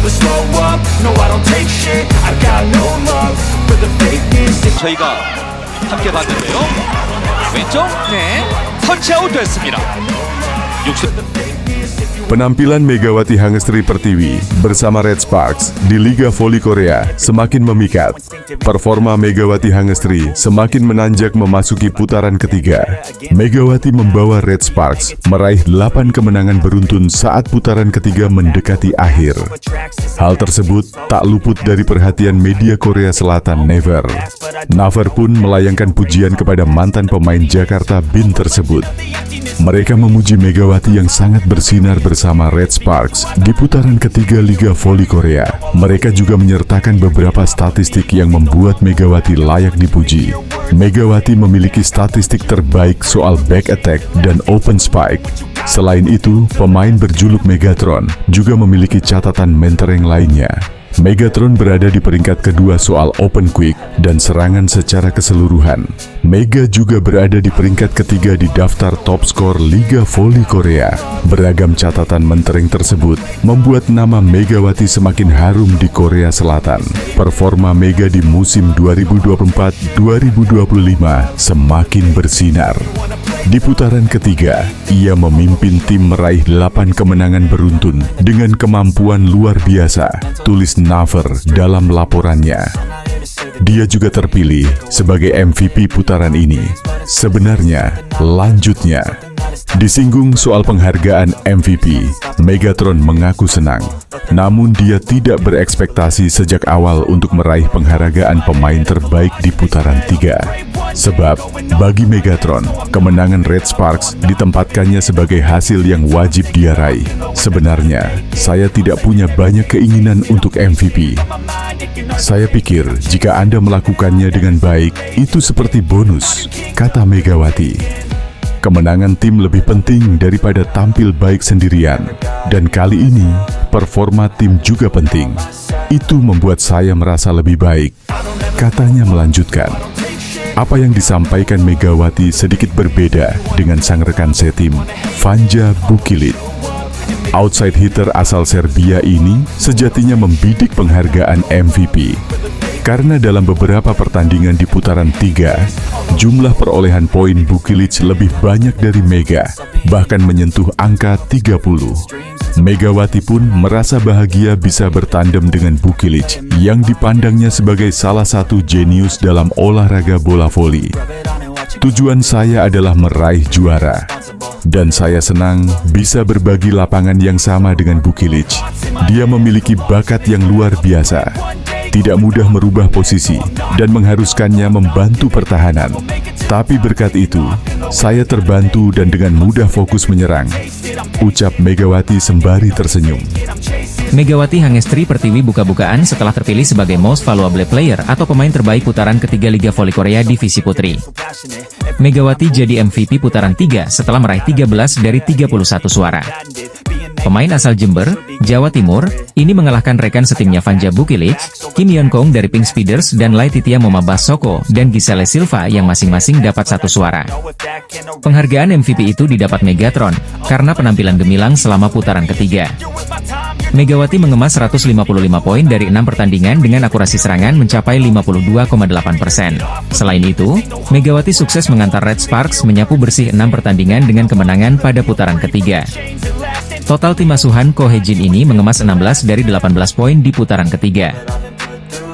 never slow up, no I don't take shit, I got no love for the fakeness. 저희가 함께 봤는데요. 왼쪽 네. 터치아웃 됐습니다. 60. Penampilan Megawati Hangestri Pertiwi bersama Red Sparks di Liga Voli Korea semakin memikat. Performa Megawati Hangestri semakin menanjak memasuki putaran ketiga. Megawati membawa Red Sparks meraih 8 kemenangan beruntun saat putaran ketiga mendekati akhir. Hal tersebut tak luput dari perhatian media Korea Selatan Naver. Naver pun melayangkan pujian kepada mantan pemain Jakarta Bin tersebut. Mereka memuji Megawati yang sangat bersinar bersama Red Sparks di putaran ketiga Liga Voli Korea. Mereka juga menyertakan beberapa statistik yang membuat Megawati layak dipuji. Megawati memiliki statistik terbaik soal back attack dan open spike. Selain itu, pemain berjuluk Megatron juga memiliki catatan mentereng lainnya. Megatron berada di peringkat kedua soal open quick dan serangan secara keseluruhan. Mega juga berada di peringkat ketiga di daftar top skor Liga Voli Korea. Beragam catatan mentereng tersebut membuat nama Megawati semakin harum di Korea Selatan. Performa Mega di musim 2024-2025 semakin bersinar. Di putaran ketiga, ia memimpin tim meraih 8 kemenangan beruntun dengan kemampuan luar biasa, tulis Naver dalam laporannya. Dia juga terpilih sebagai MVP putaran ini. Sebenarnya, lanjutnya. Disinggung soal penghargaan MVP, Megatron mengaku senang. Namun dia tidak berekspektasi sejak awal untuk meraih penghargaan pemain terbaik di putaran 3. Sebab, bagi Megatron, kemenangan Red Sparks ditempatkannya sebagai hasil yang wajib dia raih. Sebenarnya, saya tidak punya banyak keinginan untuk MVP. Saya pikir jika Anda melakukannya dengan baik, itu seperti bonus, kata Megawati. Kemenangan tim lebih penting daripada tampil baik sendirian. Dan kali ini, performa tim juga penting. Itu membuat saya merasa lebih baik, katanya melanjutkan. Apa yang disampaikan Megawati sedikit berbeda dengan sang rekan setim, Vanja Bukilic. Outside hitter asal Serbia ini sejatinya membidik penghargaan MVP. Karena dalam beberapa pertandingan di putaran 3, jumlah perolehan poin Bukilic lebih banyak dari Mega, bahkan menyentuh angka 30. Megawati pun merasa bahagia bisa bertandem dengan Bukilic yang dipandangnya sebagai salah satu jenius dalam olahraga bola voli. Tujuan saya adalah meraih juara, dan saya senang bisa berbagi lapangan yang sama dengan Bukilic. Dia memiliki bakat yang luar biasa. Tidak mudah merubah posisi dan mengharuskannya membantu pertahanan. Tapi berkat itu, saya terbantu dan dengan mudah fokus menyerang, ucap Megawati sembari tersenyum. Megawati Hangestri Pertiwi buka-bukaan setelah terpilih sebagai Most Valuable Player atau pemain terbaik putaran ketiga Liga Voli Korea Divisi Putri. Megawati jadi MVP putaran 3 setelah meraih 13 dari 31 suara. Pemain asal Jember, Jawa Timur, ini mengalahkan rekan setimnya Vanja Bukilic, Kim Yeon Kong dari Pink Speeders dan Laetitia Momabasoko dan Giselle Silva yang masing-masing dapat 1 suara. Penghargaan MVP itu didapat Megatron karena penampilan gemilang selama putaran ketiga. Megawati mengemas 155 poin dari 6 pertandingan dengan akurasi serangan mencapai 52,8%. Selain itu, Megawati sukses mengantar Red Sparks menyapu bersih 6 pertandingan dengan kemenangan pada putaran ketiga. Total tim asuhan Ko Hye-jin ini mengemas 16 dari 18 poin di putaran ketiga.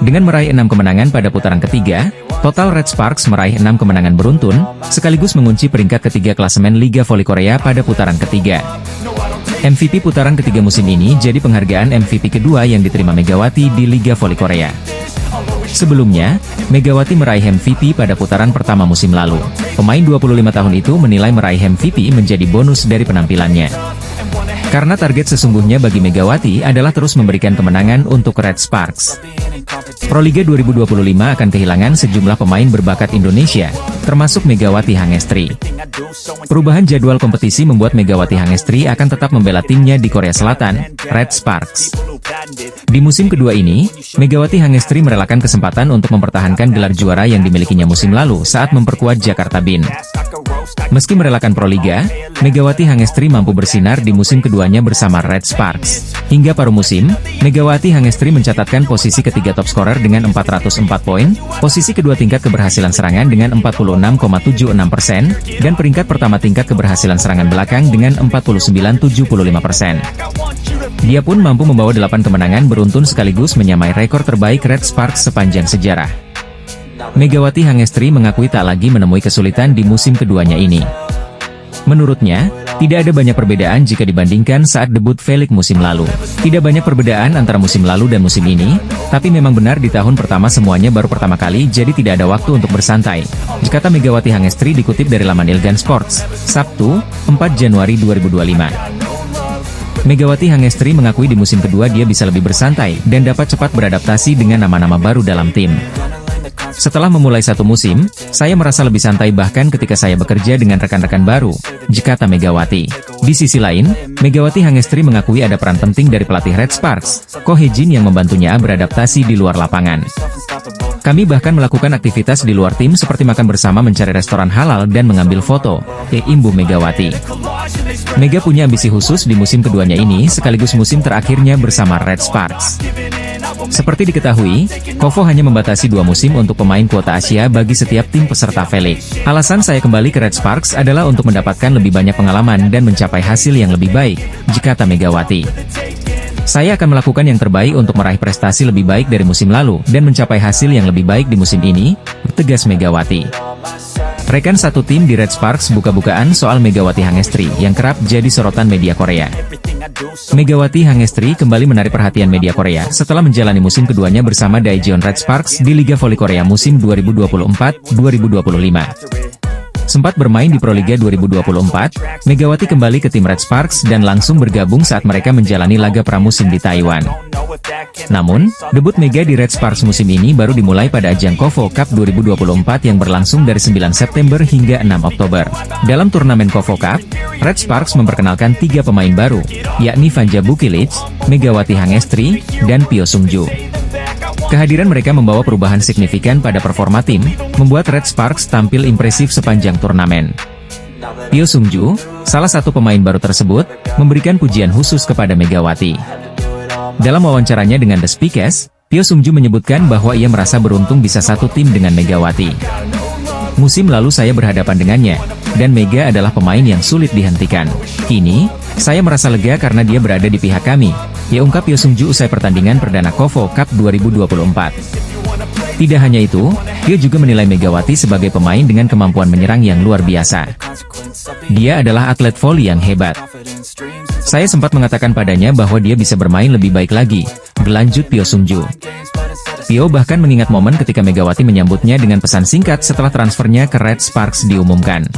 Dengan meraih 6 kemenangan pada putaran ketiga, total Red Sparks meraih 6 kemenangan beruntun, sekaligus mengunci peringkat ketiga klasemen Liga Voli Korea pada putaran ketiga. MVP putaran ketiga musim ini jadi penghargaan MVP kedua yang diterima Megawati di Liga Voli Korea. Sebelumnya, Megawati meraih MVP pada putaran pertama musim lalu. Pemain 25 tahun itu menilai meraih MVP menjadi bonus dari penampilannya. Karena target sesungguhnya bagi Megawati adalah terus memberikan kemenangan untuk Red Sparks. Proliga 2025 akan kehilangan sejumlah pemain berbakat Indonesia, termasuk Megawati Hangestri. Perubahan jadwal kompetisi membuat Megawati Hangestri akan tetap membela timnya di Korea Selatan, Red Sparks. Di musim kedua ini, Megawati Hangestri merelakan kesempatan untuk mempertahankan gelar juara yang dimilikinya musim lalu saat memperkuat Jakarta Bin. Meski merelakan Proliga, Megawati Hangestri mampu bersinar di musim keduanya bersama Red Sparks. Hingga paruh musim, Megawati Hangestri mencatatkan posisi ketiga top scorer dengan 404 poin, posisi kedua tingkat keberhasilan serangan dengan 46,76%, dan peringkat pertama tingkat keberhasilan serangan belakang dengan 49,75%. Dia pun mampu membawa 8 kemenangan beruntun sekaligus menyamai rekor terbaik Red Sparks sepanjang sejarah. Megawati Hangestri mengakui tak lagi menemui kesulitan di musim keduanya ini. Menurutnya, tidak ada banyak perbedaan jika dibandingkan saat debut Felix musim lalu. Tidak banyak perbedaan antara musim lalu dan musim ini, tapi memang benar di tahun pertama semuanya baru pertama kali jadi tidak ada waktu untuk bersantai. Kata Megawati Hangestri dikutip dari laman Ilgan Sports, Sabtu, 4 Januari 2025. Megawati Hangestri mengakui di musim kedua dia bisa lebih bersantai dan dapat cepat beradaptasi dengan nama-nama baru dalam tim. Setelah memulai satu musim, saya merasa lebih santai bahkan ketika saya bekerja dengan rekan-rekan baru, kata Megawati. Di sisi lain, Megawati Hangestri mengakui ada peran penting dari pelatih Red Sparks, Ko Hee-jin yang membantunya beradaptasi di luar lapangan. Kami bahkan melakukan aktivitas di luar tim seperti makan bersama, mencari restoran halal dan mengambil foto, imbuh Megawati. Mega punya ambisi khusus di musim keduanya ini sekaligus musim terakhirnya bersama Red Sparks. Seperti diketahui, Kovo hanya membatasi 2 musim untuk pemain kuota Asia bagi setiap tim peserta Felix. Alasan saya kembali ke Red Sparks adalah untuk mendapatkan lebih banyak pengalaman dan mencapai hasil yang lebih baik, kata Megawati. Saya akan melakukan yang terbaik untuk meraih prestasi lebih baik dari musim lalu dan mencapai hasil yang lebih baik di musim ini, tegas Megawati. Rekan satu tim di Red Sparks buka-bukaan soal Megawati Hangestri yang kerap jadi sorotan media Korea. Megawati Hangestri kembali menarik perhatian media Korea setelah menjalani musim keduanya bersama Daejeon Red Sparks di Liga Voli Korea musim 2024-2025. Sempat bermain di Proliga 2024, Megawati kembali ke tim Red Sparks dan langsung bergabung saat mereka menjalani laga pramusim di Taiwan. Namun, debut Mega di Red Sparks musim ini baru dimulai pada ajang Kovo Cup 2024 yang berlangsung dari 9 September hingga 6 Oktober. Dalam turnamen Kovo Cup, Red Sparks memperkenalkan 3 pemain baru, yakni Vanja Bukilic, Megawati Hangestri, dan Pyo Sungju. Kehadiran mereka membawa perubahan signifikan pada performa tim, membuat Red Sparks tampil impresif sepanjang turnamen. Pyo Sungju, salah satu pemain baru tersebut, memberikan pujian khusus kepada Megawati. Dalam wawancaranya dengan The Speakers, Pyo Sungju menyebutkan bahwa ia merasa beruntung bisa satu tim dengan Megawati. Musim lalu saya berhadapan dengannya, dan Mega adalah pemain yang sulit dihentikan. Kini, saya merasa lega karena dia berada di pihak kami, ungkap Pyo Sungju usai pertandingan perdana Kovo Cup 2024. Tidak hanya itu, dia juga menilai Megawati sebagai pemain dengan kemampuan menyerang yang luar biasa. Dia adalah atlet voli yang hebat. Saya sempat mengatakan padanya bahwa dia bisa bermain lebih baik lagi, berlanjut Pyo Sungju. Pyo bahkan mengingat momen ketika Megawati menyambutnya dengan pesan singkat setelah transfernya ke Red Sparks diumumkan.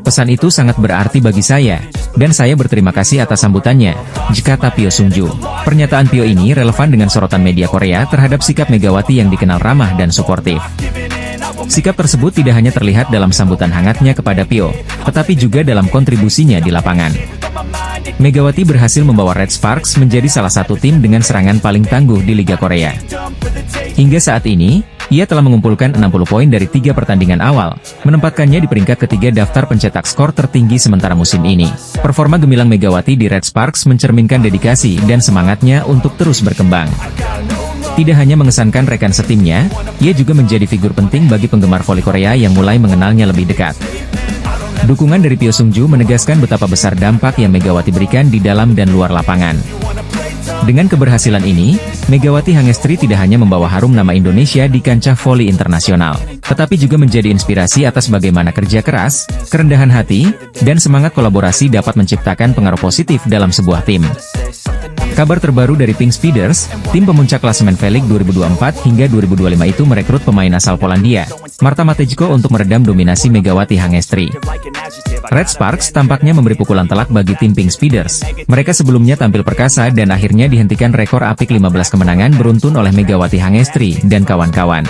Pesan itu sangat berarti bagi saya, dan saya berterima kasih atas sambutannya, kata Pyo Sungju. Pernyataan Pyo ini relevan dengan sorotan media Korea terhadap sikap Megawati yang dikenal ramah dan suportif. Sikap tersebut tidak hanya terlihat dalam sambutan hangatnya kepada Pyo, tetapi juga dalam kontribusinya di lapangan. Megawati berhasil membawa Red Sparks menjadi salah satu tim dengan serangan paling tangguh di Liga Korea. Hingga saat ini, ia telah mengumpulkan 60 poin dari 3 pertandingan awal, menempatkannya di peringkat ketiga daftar pencetak skor tertinggi sementara musim ini. Performa gemilang Megawati di Red Sparks mencerminkan dedikasi dan semangatnya untuk terus berkembang. Tidak hanya mengesankan rekan setimnya, ia juga menjadi figur penting bagi penggemar voli Korea yang mulai mengenalnya lebih dekat. Dukungan dari Pyo Sungju menegaskan betapa besar dampak yang Megawati berikan di dalam dan luar lapangan. Dengan keberhasilan ini, Megawati Hangestri tidak hanya membawa harum nama Indonesia di kancah voli internasional, tetapi juga menjadi inspirasi atas bagaimana kerja keras, kerendahan hati, dan semangat kolaborasi dapat menciptakan pengaruh positif dalam sebuah tim. Kabar terbaru dari Pink Speeders, tim pemuncak klasemen Felix 2024 hingga 2025 itu merekrut pemain asal Polandia, Marta Matejko untuk meredam dominasi Megawati Hangestri. Red Sparks tampaknya memberi pukulan telak bagi tim Pink Speeders. Mereka sebelumnya tampil perkasa dan akhirnya dihentikan rekor apik 15 kemenangan beruntun oleh Megawati Hangestri dan kawan-kawan.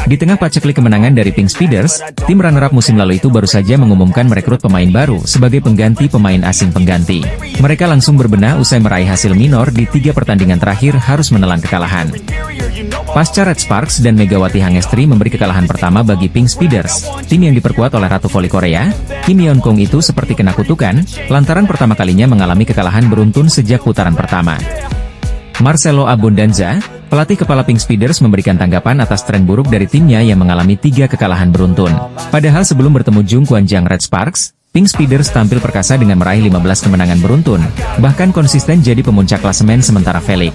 Di tengah paceklik kemenangan dari Pink Speeders, tim runner-up musim lalu itu baru saja mengumumkan merekrut pemain baru sebagai pengganti pemain asing pengganti. Mereka langsung berbenah usai meraih hasil minor di 3 pertandingan terakhir harus menelan kekalahan. Pasca Red Sparks dan Megawati Hangestri memberi kekalahan pertama bagi Pink Speeders, tim yang diperkuat oleh Ratu Voli Korea, Kim Yeon Kong itu seperti kena kutukan, lantaran pertama kalinya mengalami kekalahan beruntun sejak putaran pertama. Marcelo Abundanza, pelatih kepala Pink Speeders memberikan tanggapan atas tren buruk dari timnya yang mengalami 3 kekalahan beruntun. Padahal sebelum bertemu Jung Kwanjang Red Sparks, Pink Speeders tampil perkasa dengan meraih 15 kemenangan beruntun, bahkan konsisten jadi pemuncak klasemen sementara Felix.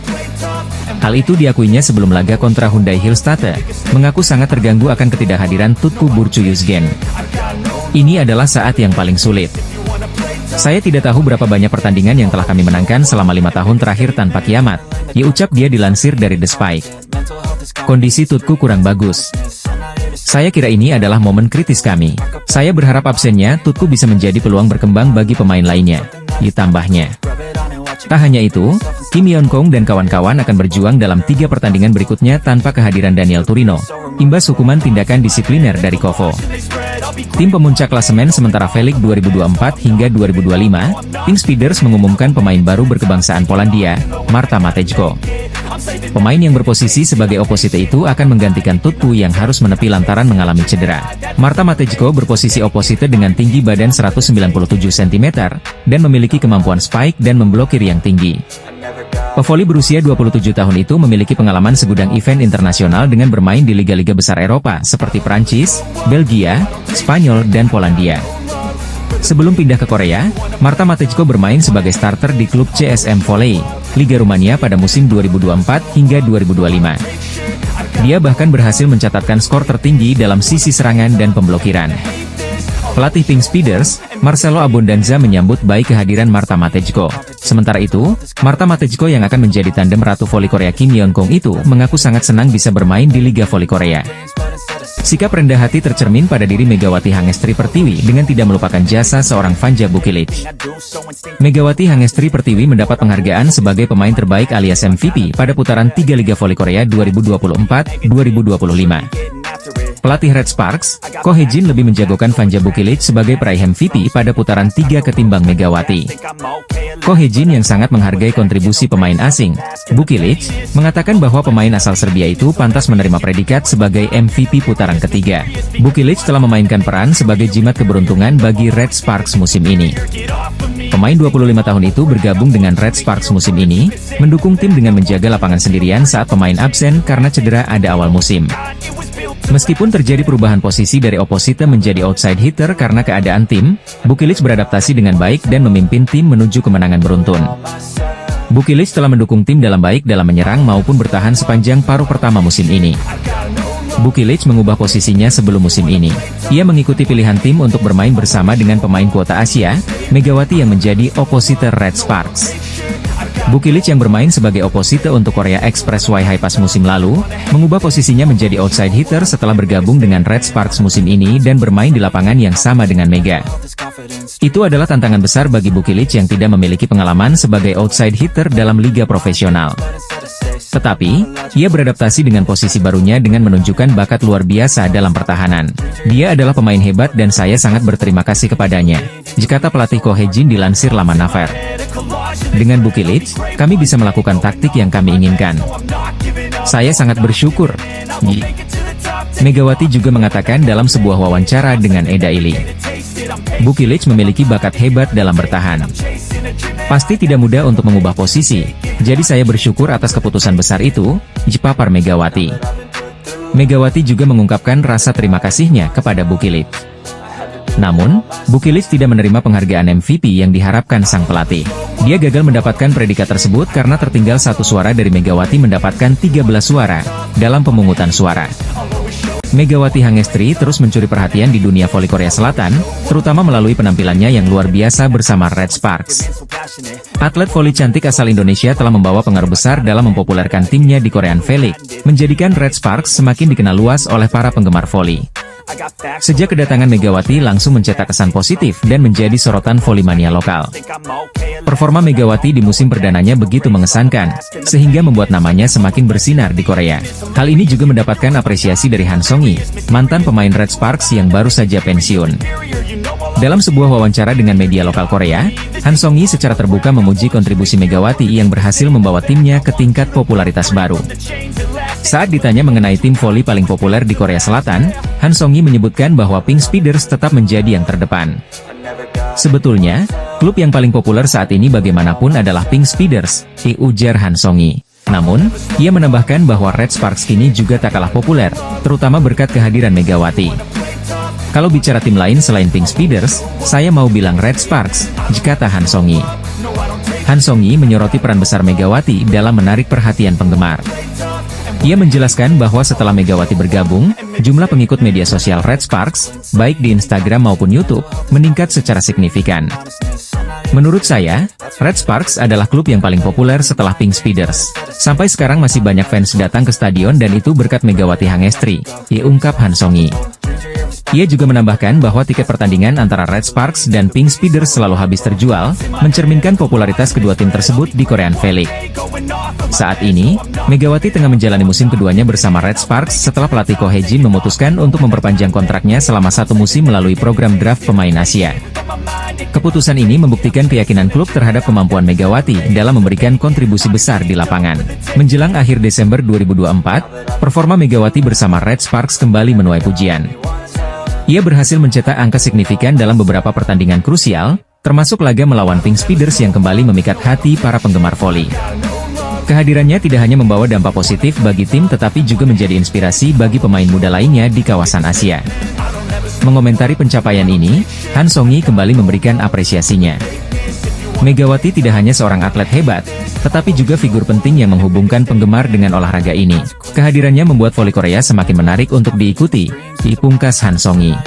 Hal itu diakuinya sebelum laga kontra Hyundai Hillstate, mengaku sangat terganggu akan ketidakhadiran Tutku Burcu-Yuzgen. Ini adalah saat yang paling sulit. Saya tidak tahu berapa banyak pertandingan yang telah kami menangkan selama 5 tahun terakhir tanpa kiamat, ya ucap dia dilansir dari The Spike. Kondisi Tutku kurang bagus. Saya kira ini adalah momen kritis kami. Saya berharap absennya Tutku bisa menjadi peluang berkembang bagi pemain lainnya, ditambahnya. Tak hanya itu, Kim Yeon Kong dan kawan-kawan akan berjuang dalam 3 pertandingan berikutnya tanpa kehadiran Daniel Turino, imbas hukuman tindakan disipliner dari Kovo. Tim pemuncak klasemen sementara Felix 2024 hingga 2025, Pink Speeders mengumumkan pemain baru berkebangsaan Polandia, Marta Matejko. Pemain yang berposisi sebagai oposite itu akan menggantikan Tutku yang harus menepi lantaran mengalami cedera. Marta Matejko berposisi oposite dengan tinggi badan 197 cm, dan memiliki kemampuan spike dan memblokir yang tinggi. Pevoli berusia 27 tahun itu memiliki pengalaman segudang event internasional dengan bermain di liga-liga besar Eropa seperti Prancis, Belgia, Spanyol, dan Polandia. Sebelum pindah ke Korea, Marta Matejko bermain sebagai starter di klub CSM Volley, Liga Rumania pada musim 2024 hingga 2025. Dia bahkan berhasil mencatatkan skor tertinggi dalam sisi serangan dan pemblokiran. Pelatih Pink Speeders, Marcelo Abundanza menyambut baik kehadiran Marta Matejko. Sementara itu, Marta Matejko yang akan menjadi tandem Ratu Voli Korea Kim Yeon Kong itu mengaku sangat senang bisa bermain di Liga Voli Korea. Sikap rendah hati tercermin pada diri Megawati Hangestri Pertiwi dengan tidak melupakan jasa seorang Vanja Bukilic. Megawati Hangestri Pertiwi mendapat penghargaan sebagai pemain terbaik alias MVP pada putaran 3 Liga Voli Korea 2024-2025. Pelatih Red Sparks, Ko Hye-jin lebih menjagokan Vanja Bukilic sebagai peraih MVP pada putaran 3 ketimbang Megawati. Ko Hye-jin yang sangat menghargai kontribusi pemain asing, Bukilic, mengatakan bahwa pemain asal Serbia itu pantas menerima predikat sebagai MVP putaran ketiga. Bukilic telah memainkan peran sebagai jimat keberuntungan bagi Red Sparks musim ini. Pemain 25 tahun itu bergabung dengan Red Sparks musim ini, mendukung tim dengan menjaga lapangan sendirian saat pemain absen karena cedera ada awal musim. Meskipun terjadi perubahan posisi dari oposite menjadi outside hitter karena keadaan tim, Bukilic beradaptasi dengan baik dan memimpin tim menuju kemenangan beruntun. Bukilic telah mendukung tim dalam baik dalam menyerang maupun bertahan sepanjang paruh pertama musim ini. Bukilic mengubah posisinya sebelum musim ini. Ia mengikuti pilihan tim untuk bermain bersama dengan pemain kuota Asia, Megawati yang menjadi oposite Red Sparks. Bukilic yang bermain sebagai oposite untuk Korea Express Haepas musim lalu, mengubah posisinya menjadi outside hitter setelah bergabung dengan Red Sparks musim ini dan bermain di lapangan yang sama dengan Mega. Itu adalah tantangan besar bagi Bukilic yang tidak memiliki pengalaman sebagai outside hitter dalam liga profesional. Tetapi, ia beradaptasi dengan posisi barunya dengan menunjukkan bakat luar biasa dalam pertahanan. Dia adalah pemain hebat dan saya sangat berterima kasih kepadanya, kata pelatih Ko Hye-jin dilansir Laman Naver. Dengan Bukilic, kami bisa melakukan taktik yang kami inginkan. Saya sangat bersyukur. Megawati juga mengatakan dalam sebuah wawancara dengan Eda Ili. Bukilic memiliki bakat hebat dalam bertahan. Pasti tidak mudah untuk mengubah posisi, jadi saya bersyukur atas keputusan besar itu, jepapar Megawati. Megawati juga mengungkapkan rasa terima kasihnya kepada Bukilic. Namun, Bukilic tidak menerima penghargaan MVP yang diharapkan sang pelatih. Dia gagal mendapatkan predikat tersebut karena tertinggal 1 suara dari Megawati mendapatkan 13 suara dalam pemungutan suara. Megawati Hangestri terus mencuri perhatian di dunia voli Korea Selatan, terutama melalui penampilannya yang luar biasa bersama Red Sparks. Atlet voli cantik asal Indonesia telah membawa pengaruh besar dalam mempopulerkan timnya di Korean V-League, menjadikan Red Sparks semakin dikenal luas oleh para penggemar voli. Sejak kedatangan Megawati langsung mencetak kesan positif dan menjadi sorotan volimania lokal. Performa Megawati di musim perdananya begitu mengesankan, sehingga membuat namanya semakin bersinar di Korea. Hal ini juga mendapatkan apresiasi dari Han Song-yi, mantan pemain Red Sparks yang baru saja pensiun. Dalam sebuah wawancara dengan media lokal Korea, Han Song-yi secara terbuka memuji kontribusi Megawati yang berhasil membawa timnya ke tingkat popularitas baru. Saat ditanya mengenai tim voli paling populer di Korea Selatan, Han Song-hee menyebutkan bahwa Pink Speeders tetap menjadi yang terdepan. Sebetulnya, klub yang paling populer saat ini bagaimanapun adalah Pink Speeders, ujar Han Song-hee. Namun, ia menambahkan bahwa Red Sparks kini juga tak kalah populer, terutama berkat kehadiran Megawati. Kalau bicara tim lain selain Pink Speeders, saya mau bilang Red Sparks, kata Han Song-hee. Han Song-hee menyoroti peran besar Megawati dalam menarik perhatian penggemar. Ia menjelaskan bahwa setelah Megawati bergabung, jumlah pengikut media sosial Red Sparks, baik di Instagram maupun YouTube, meningkat secara signifikan. Menurut saya, Red Sparks adalah klub yang paling populer setelah Pink Speeders. Sampai sekarang masih banyak fans datang ke stadion dan itu berkat Megawati Hangestri, ungkap Han Song-hee. Ia juga menambahkan bahwa tiket pertandingan antara Red Sparks dan Pink Speeders selalu habis terjual, mencerminkan popularitas kedua tim tersebut di Korean V-League. Saat ini, Megawati tengah menjalani musim keduanya bersama Red Sparks setelah pelatih Ko Hae-jin memutuskan untuk memperpanjang kontraknya selama 1 musim melalui program draft pemain Asia. Keputusan ini membuktikan keyakinan klub terhadap kemampuan Megawati dalam memberikan kontribusi besar di lapangan. Menjelang akhir Desember 2024, performa Megawati bersama Red Sparks kembali menuai pujian. Ia berhasil mencetak angka signifikan dalam beberapa pertandingan krusial, termasuk laga melawan Pink Speeders yang kembali memikat hati para penggemar voli. Kehadirannya tidak hanya membawa dampak positif bagi tim tetapi juga menjadi inspirasi bagi pemain muda lainnya di kawasan Asia. Mengomentari pencapaian ini, Han Song-hee kembali memberikan apresiasinya. Megawati tidak hanya seorang atlet hebat, tetapi juga figur penting yang menghubungkan penggemar dengan olahraga ini. Kehadirannya membuat voli Korea semakin menarik untuk diikuti, pungkas Han Song-hee.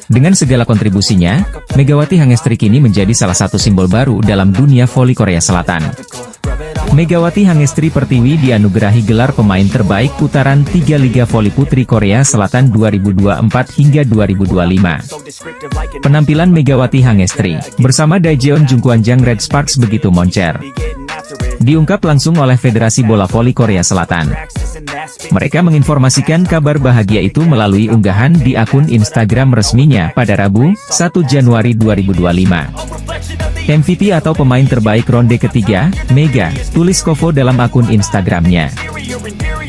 Dengan segala kontribusinya, Megawati Hangestri kini menjadi salah satu simbol baru dalam dunia voli Korea Selatan. Megawati Hangestri Pertiwi dianugerahi gelar pemain terbaik putaran 3 Liga Voli Putri Korea Selatan 2024 hingga 2025. Penampilan Megawati Hangestri bersama Daejeon Jungkwanjang Red Sparks begitu moncer. Diungkap langsung oleh Federasi Bola Voli Korea Selatan. Mereka menginformasikan kabar bahagia itu melalui unggahan di akun Instagram resminya pada Rabu, 1 Januari 2025. MVP atau pemain terbaik ronde ketiga, Mega, tulis Kovo dalam akun Instagramnya.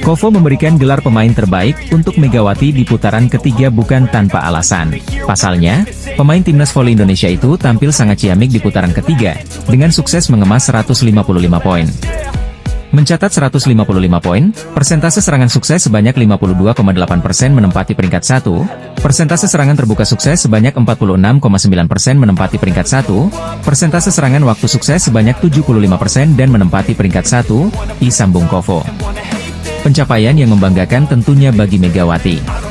Kovo memberikan gelar pemain terbaik untuk Megawati di putaran ketiga bukan tanpa alasan. Pasalnya, pemain timnas voli Indonesia itu tampil sangat ciamik di putaran ketiga, dengan sukses mengemas 155 poin. Mencatat 155 poin, persentase serangan sukses sebanyak 52,8% menempati peringkat 1, persentase serangan terbuka sukses sebanyak 46,9% menempati peringkat 1, persentase serangan waktu sukses sebanyak 75% dan menempati peringkat 1, sambung Kovo. Pencapaian yang membanggakan tentunya bagi Megawati.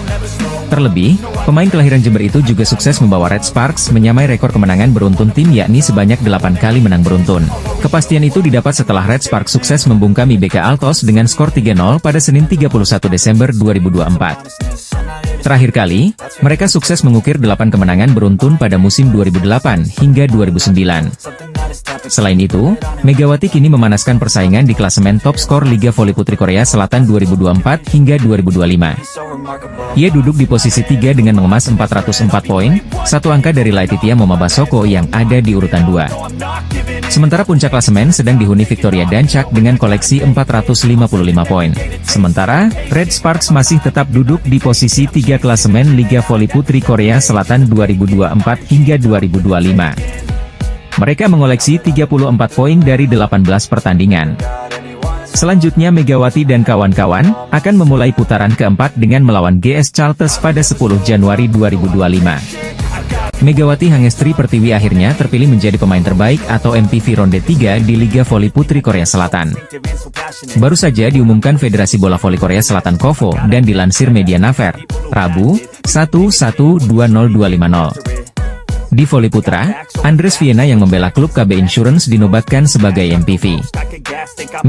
Terlebih, pemain kelahiran Jember itu juga sukses membawa Red Sparks menyamai rekor kemenangan beruntun tim yakni sebanyak 8 kali menang beruntun. Kepastian itu didapat setelah Red Sparks sukses membungkami BK Altos dengan skor 3-0 pada Senin 31 Desember 2024. Terakhir kali, mereka sukses mengukir 8 kemenangan beruntun pada musim 2008 hingga 2009. Selain itu, Megawati kini memanaskan persaingan di klasemen top skor Liga Voli Putri Korea Selatan 2024 hingga 2025. Ia duduk di posisi 3 dengan mengemas 404 poin, satu angka dari Laetitia Momabasoko yang ada di urutan 2. Sementara puncak klasemen sedang dihuni Victoria Dancak dengan koleksi 455 poin. Sementara, Red Sparks masih tetap duduk di posisi 3 klasemen Liga Voli Putri Korea Selatan 2024 hingga 2025. Mereka mengoleksi 34 poin dari 18 pertandingan. Selanjutnya Megawati dan kawan-kawan akan memulai putaran keempat dengan melawan GS Chalters pada 10 Januari 2025. Megawati Hangestri Pertiwi akhirnya terpilih menjadi pemain terbaik atau MPV Ronde 3 di Liga Voli Putri Korea Selatan. Baru saja diumumkan Federasi Bola Voli Korea Selatan Kovo dan dilansir media Naver, Rabu, 1/1/2050. Di voli putra, Andres Viena yang membela klub KB Insurance dinobatkan sebagai MPV.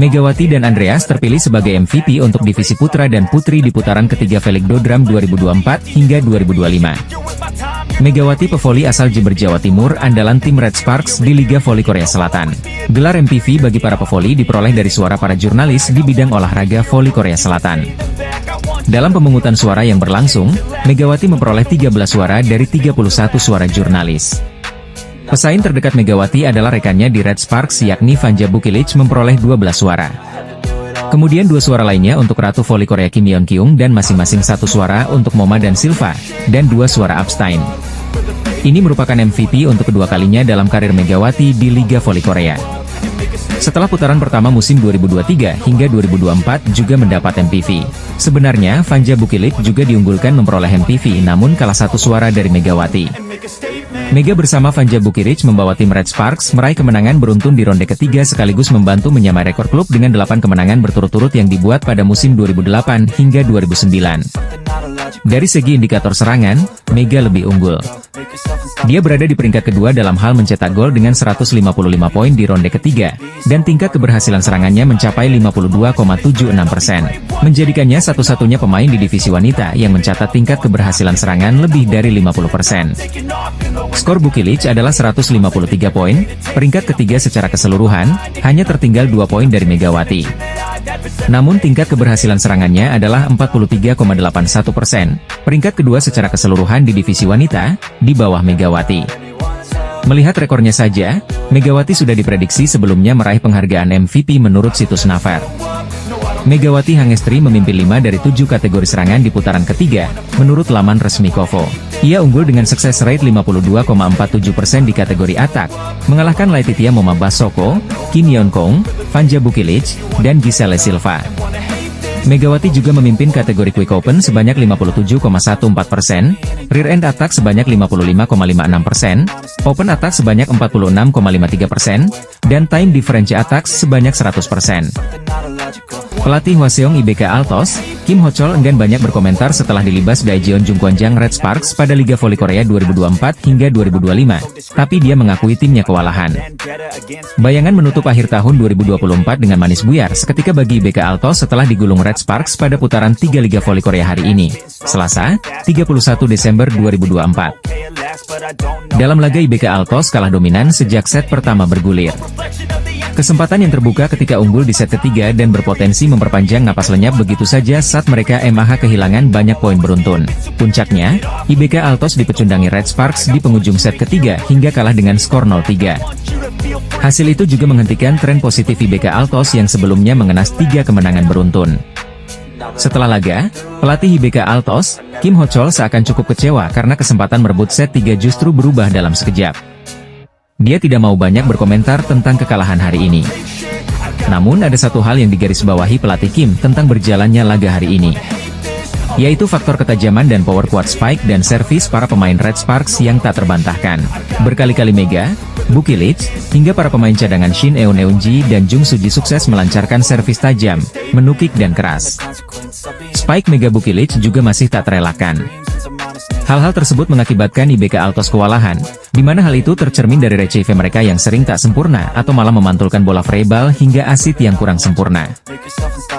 Megawati dan Andreas terpilih sebagai MVP untuk divisi putra dan putri di putaran ketiga V-League Dodram 2024 hingga 2025. Megawati pevoli asal Jember Jawa Timur andalan tim Red Sparks di Liga Voli Korea Selatan. Gelar MPV bagi para pevoli diperoleh dari suara para jurnalis di bidang olahraga voli Korea Selatan. Dalam pemungutan suara yang berlangsung, Megawati memperoleh 13 suara dari 31 suara jurnalis. Pesaing terdekat Megawati adalah rekannya di Red Sparks yakni Vanja Bukilic memperoleh 12 suara. Kemudian 2 suara lainnya untuk Ratu Voli Korea Kim Yeon Kyung dan masing-masing 1 suara untuk Moma dan Silva, dan 2 suara Epstein. Ini merupakan MVP untuk kedua kalinya dalam karir Megawati di Liga Voli Korea. Setelah putaran pertama musim 2023 hingga 2024 juga mendapat MVP. Sebenarnya, Vanja Bukilic juga diunggulkan memperoleh MVP namun kalah 1 suara dari Megawati. Mega bersama Vanja Bukilic membawa tim Red Sparks meraih kemenangan beruntun di ronde ketiga sekaligus membantu menyamai rekor klub dengan 8 kemenangan berturut-turut yang dibuat pada musim 2008 hingga 2009. Dari segi indikator serangan, Mega lebih unggul. Dia berada di peringkat kedua dalam hal mencetak gol dengan 155 poin di ronde ketiga, dan tingkat keberhasilan serangannya mencapai 52,76%. Menjadikannya satu-satunya pemain di divisi wanita yang mencatat tingkat keberhasilan serangan lebih dari 50%. Skor Bukilic adalah 153 poin, peringkat ketiga secara keseluruhan, hanya tertinggal 2 poin dari Megawati. Namun tingkat keberhasilan serangannya adalah 43,81%, peringkat kedua secara keseluruhan di divisi wanita, di bawah Megawati. Melihat rekornya saja, Megawati sudah diprediksi sebelumnya meraih penghargaan MVP menurut situs Naver. Megawati Hangestri memimpin 5 dari 7 kategori serangan di putaran ketiga, menurut laman resmi Kovo. Ia unggul dengan success rate 52,47% di kategori atak, mengalahkan Laetitia Moma Basoko, Kim Yeon Kyung, Vanja Bukilic, dan Giselle Silva. Megawati juga memimpin kategori Quick Open sebanyak 57,14%, Rear End Attack sebanyak 55,56%, Open Attack sebanyak 46,53%, dan Time Difference Attack sebanyak 100%. Pelatih Hwaseong IBK Altos, Kim Ho-chol enggan banyak berkomentar setelah dilibas Daejeon Jungkwanjang Red Sparks pada Liga Voli Korea 2024 hingga 2025, tapi dia mengakui timnya kewalahan. Bayangan menutup akhir tahun 2024 dengan manis buyar seketika bagi IBK Altos setelah digulung Red Sparks pada putaran 3 Liga Voli Korea hari ini, Selasa, 31 Desember 2024. Dalam laga IBK Altos kalah dominan sejak set pertama bergulir. Kesempatan yang terbuka ketika unggul di set ketiga dan berpotensi memperpanjang napas lenyap begitu saja saat mereka MAH kehilangan banyak poin beruntun. Puncaknya, IBK Altos dipecundangi Red Sparks di penghujung set ketiga hingga kalah dengan skor 0-3. Hasil itu juga menghentikan tren positif IBK Altos yang sebelumnya mengenas 3 kemenangan beruntun. Setelah laga, pelatih IBK Altos, Kim Ho-chol seakan cukup kecewa karena kesempatan merebut set 3 justru berubah dalam sekejap. Dia tidak mau banyak berkomentar tentang kekalahan hari ini. Namun ada satu hal yang digarisbawahi pelatih Kim tentang berjalannya laga hari ini, yaitu faktor ketajaman dan power kuat spike dan servis para pemain Red Sparks yang tak terbantahkan. Berkali-kali Mega, Bukilic, hingga para pemain cadangan Shin Eun-ji dan Jung Suji sukses melancarkan servis tajam, menukik dan keras. Spike Mega Bukilic juga masih tak terelakkan. Hal-hal tersebut mengakibatkan IBK Altos kewalahan, di mana hal itu tercermin dari receive mereka yang sering tak sempurna atau malah memantulkan bola freeball hingga asit yang kurang sempurna.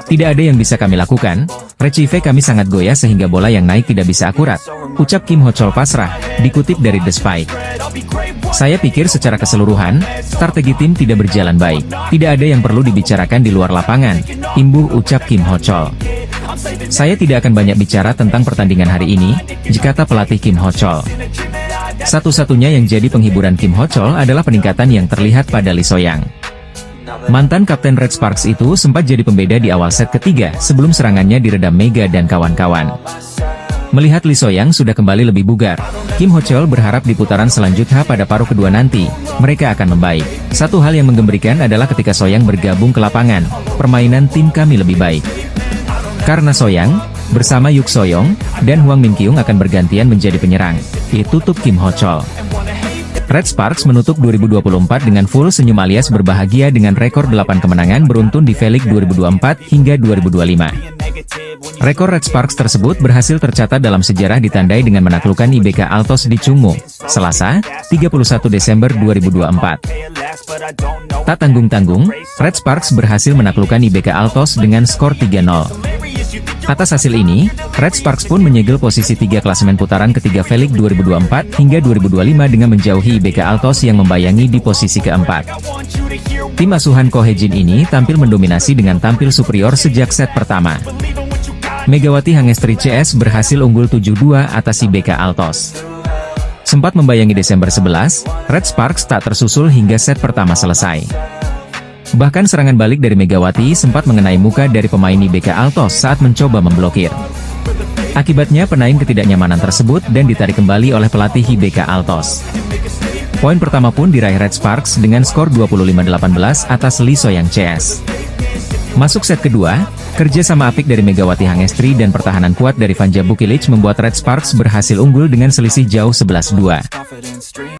Tidak ada yang bisa kami lakukan, receive kami sangat goyah sehingga bola yang naik tidak bisa akurat, ucap Kim Ho-chol pasrah, dikutip dari The Spike. Saya pikir secara keseluruhan, strategi tim tidak berjalan baik. Tidak ada yang perlu dibicarakan di luar lapangan, imbuh ucap Kim Ho-chol. Saya tidak akan banyak bicara tentang pertandingan hari ini, kata pelatih Kim Ho-chol. Satu-satunya yang jadi penghiburan Kim Ho-chol adalah peningkatan yang terlihat pada Lee So-young. Mantan kapten Red Sparks itu sempat jadi pembeda di awal set ketiga sebelum serangannya diredam Mega dan kawan-kawan. Melihat Lee So-young sudah kembali lebih bugar, Kim Ho-chol berharap di putaran selanjutnya pada paruh kedua nanti, mereka akan membaik. Satu hal yang menggembirakan adalah ketika So-young bergabung ke lapangan, permainan tim kami lebih baik. Karena So-young, bersama Yuk So-young, dan Hwang Min-kyung akan bergantian menjadi penyerang, tutup Kim Ho-chol. Red Sparks menutup 2024 dengan full senyum alias berbahagia dengan rekor 8 kemenangan beruntun di V-League 2024 hingga 2025. Rekor Red Sparks tersebut berhasil tercatat dalam sejarah ditandai dengan menaklukkan IBK Altos di Chungmu, Selasa, 31 Desember 2024. Tak tanggung-tanggung, Red Sparks berhasil menaklukkan IBK Altos dengan skor 3-0. Atas hasil ini, Red Sparks pun menyegel posisi 3 klasemen putaran ketiga V-League 2024 hingga 2025 dengan menjauhi IBK Altos yang membayangi di posisi keempat. Tim asuhan Ko Hye-jin ini tampil mendominasi dengan tampil superior sejak set pertama. Megawati Hangestri CS berhasil unggul 7-2 atas IBK Altos. Sempat membayangi Desember 11, Red Sparks tak tersusul hingga set pertama selesai. Bahkan serangan balik dari Megawati sempat mengenai muka dari pemain IBK Altos saat mencoba memblokir. Akibatnya penaing ketidaknyamanan tersebut dan ditarik kembali oleh pelatih IBK Altos. Poin pertama pun diraih Red Sparks dengan skor 25-18 atas Lee Soyang CS. Masuk set kedua, kerja sama apik dari Megawati Hangestri dan pertahanan kuat dari Vanja Bukilic membuat Red Sparks berhasil unggul dengan selisih jauh 11-2.